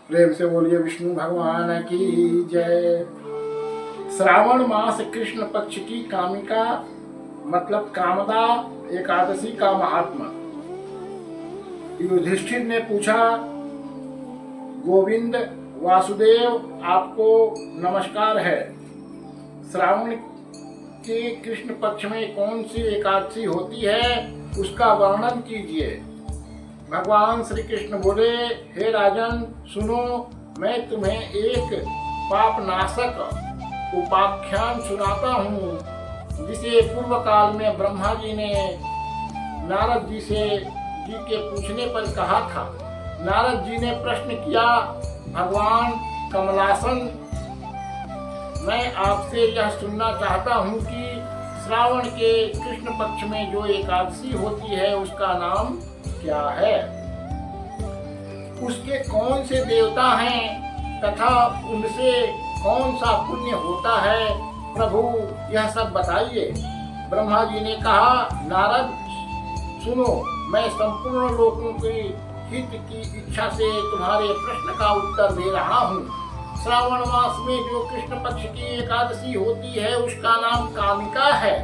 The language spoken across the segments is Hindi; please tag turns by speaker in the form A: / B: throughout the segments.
A: प्रेम से बोलिए विष्णु भगवान की जय। श्रावण मास कृष्ण पक्ष की कामिका मतलब कामदा एकादशी का महात्मा। युधिष्ठिर ने पूछा, गोविंद वासुदेव आपको नमस्कार है। श्रावण के कृष्ण पक्ष में कौन सी एकादशी होती है उसका वर्णन कीजिए। भगवान श्री कृष्ण बोले, हे राजन सुनो, मैं तुम्हें एक पापनाशक उपाख्यान सुनाता हूँ, जिसे पूर्व काल में ब्रह्मा जी ने नारद जी के पूछने पर कहा था। नारद जी ने प्रश्न किया, भगवान कमलासन, मैं आपसे यह सुनना चाहता हूँ कि श्रावण के कृष्ण पक्ष में जो एकादशी होती है उसका नाम क्या है, उसके कौन से देवता हैं तथा उनसे कौन सा पुण्य होता है, प्रभु यह सब बताइए। ब्रह्मा जी ने कहा, नारद सुनो, मैं संपूर्ण लोगों के हित की इच्छा से तुम्हारे प्रश्न का उत्तर दे रहा हूँ। श्रावण मास में जो कृष्ण पक्ष की एकादशी होती है उसका नाम कामिका है।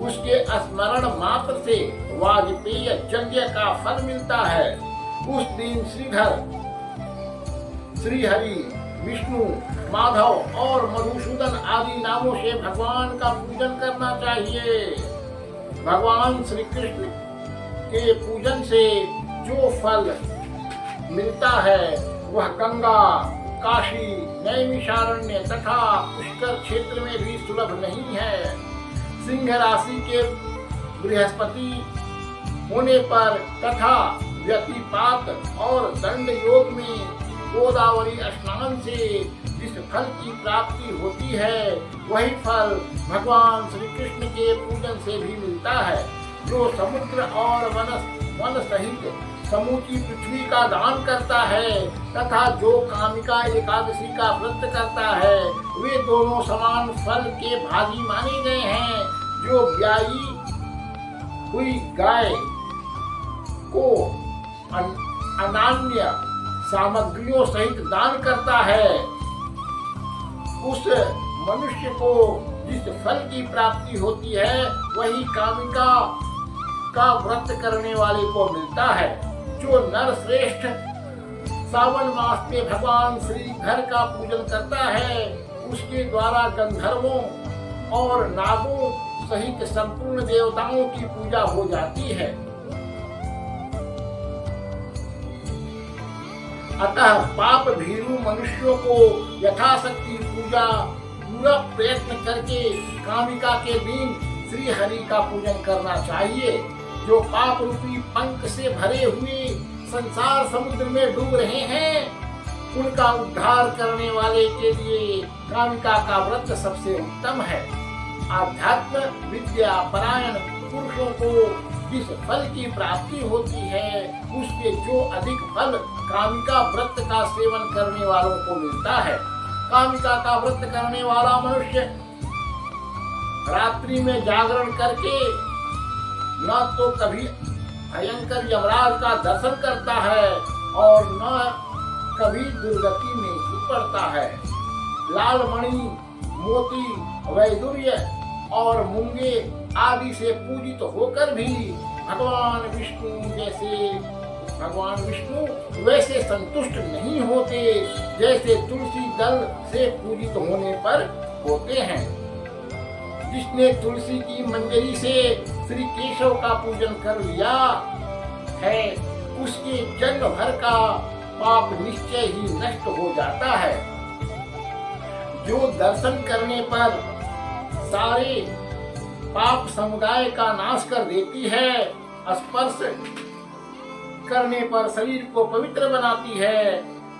A: उसके स्मरण मात्र से वाजपेय यज्ञ का फल मिलता है। उस दिन श्रीधर, श्रीहरि, विष्णु, माधव और मधुसूदन आदि नामों से भगवान का पूजन करना चाहिए। भगवान श्री कृष्ण के पूजन से जो फल मिलता है वह गंगा, काशी, नैमिषारण्य तथा पुष्कर क्षेत्र में भी सुलभ नहीं है। सिंह राशि के बृहस्पति होने पर तथा व्यतिपात और दंड योग में गोदावरी स्नान से जिस फल की प्राप्ति होती है वही फल भगवान श्री कृष्ण के पूजन से भी मिलता है। जो समुद्र और वन सहित समूची पृथ्वी का दान करता है तथा जो कामिका एकादशी का व्रत करता है वे दोनों समान फल के भागी माने गए हैं। जो ब्याई हुई गाय को अनान्य सामग्रियों सहित दान करता है, उस मनुष्य को जिस फल की प्राप्ति होती है वही कामिका का व्रत करने वाले को मिलता है। जो नर श्रेष्ठ सावन मास में भगवान श्रीधर का पूजन करता है उसके द्वारा गंधर्वों और नागों सहित संपूर्ण देवताओं की पूजा हो जाती है। अतः पाप भीरू मनुष्यों को यथाशक्ति पूरा प्रयत्न करके कामिका के दिन श्री हरि का पूजन करना चाहिए। जो पाप रूपी पंख से भरे हुए संसार समुद्र में डूब रहे हैं उनका उद्धार करने वाले के लिए कामिका का व्रत सबसे उत्तम है। आध्यात्म विद्या परायण पुरुषों को जिस फल की प्राप्ति होती है उसके जो अधिक फल कामिका व्रत का सेवन करने वालों को मिलता है। कामिका का व्रत करने वाला मनुष्य रात्रि में जागरण करके न तो कभी भयंकर यमराज का दर्शन करता है और न कभी दुर्गति में ही पड़ता है। लाल मणि, मोती, वैदुर्य और मूंगे आदि से पूजित होकर भी भगवान विष्णु वैसे संतुष्ट नहीं होते जैसे तुलसी दल से पूजित होने पर होते हैं। जिसने तुलसी की मंजरी से श्री केशव का पूजन कर लिया है उसके जन्म भर का पाप निश्चय ही नष्ट हो जाता है। जो दर्शन करने पर सारे पाप समुदाय का नाश कर देती है, स्पर्श करने पर शरीर को पवित्र बनाती है,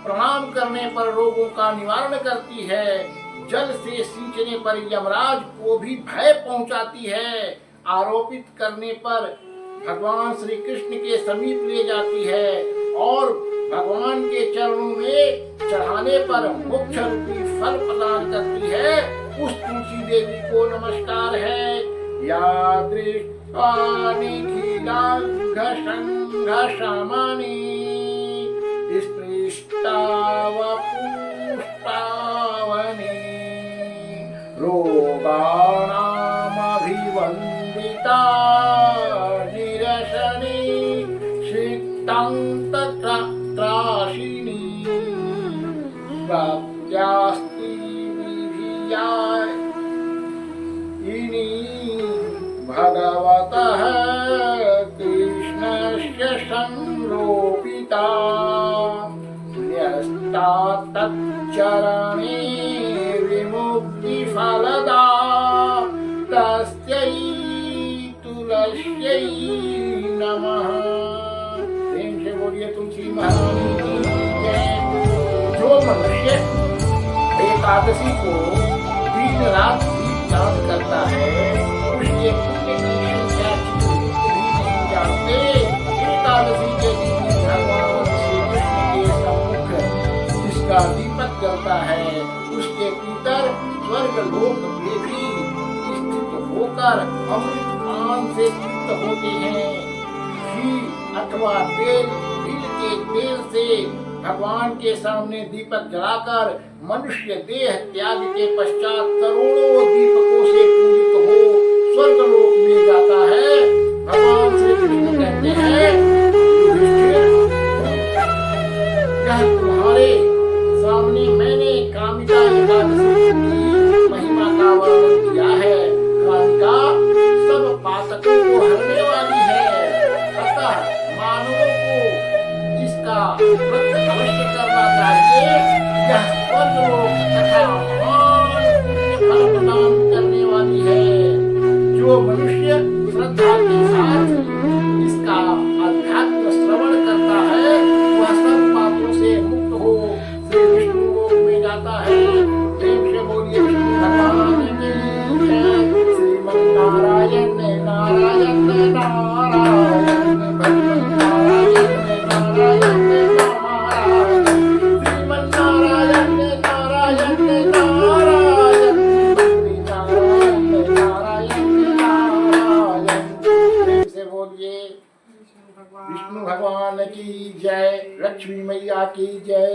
A: प्रणाम करने पर रोगों का निवारण करती है, जल से सींचने पर यमराज को भी भय पहुंचाती है, आरोपित करने पर भगवान श्री कृष्ण के समीप ले जाती है और भगवान के चरणों में चढ़ाने पर मोक्ष रूपी फल प्रदान करती है। उस तुलसी देवी को नमस्कार है। या दृष्ट्वा निखिलांघ संघ शमानि स्पृष्ट निमित्तान्तत्राशिनी प्राप्त्यास्ति विधियायिनी भगवतः कृष्णस्य संरोपिता न्यस्ता तच्चरणे विमुक्तिफलदा तस्यै तुलस्यै नमः। प्रेम से बोलिए तुलसी महारानी की जय। जो मनुष्य एकादशी को दिन रात दीपदान करता है उसके पुण्य की संख्या भी नहीं जानते। एकादशी के दिन भगवान श्री कृष्ण के सम्मुख जिसका दीपक जलता है उसके भीतर स्वर्ग लोक में भी स्थित होकर अमृत पान से तृप्त होते हैं। घी अथवा तेल तिल के तेल से भगवान के सामने दीपक जलाकर मनुष्य देह त्याग के पश्चात करोड़ों दीपकों से पूजित हो स्वर्गलोक में जाता है। भगवान श्री कृष्ण कहते हैं यह तुम्हारे सामने मैंने कामिका एकादशी की महिमा का वर्णन किया है। कामिका सब पातकों को हरने वाली है, अतः मानवों को इसका व्रत अवश्य करना चाहिए। यह स्वर्गलोक तथा महान फल प्रदान करने वाली है। जो मनुष्य श्रद्धा के साथ इसका अध्यात्म श्रवण करता है वह सब पापों से मुक्त हो श्री विष्णु लोक में जाता है। प्रेम से बोलिए विष्णु भगवान की जय। श्रीमन्नारायण नारायण नारायण भगवान नारायण नारायण नारायण श्रीमन्नारायण नारायण नारायण नारायण नारायण नारायण। प्रेम से बोलिए विष्णु भगवान की जय। लक्ष्मी मैया की जय।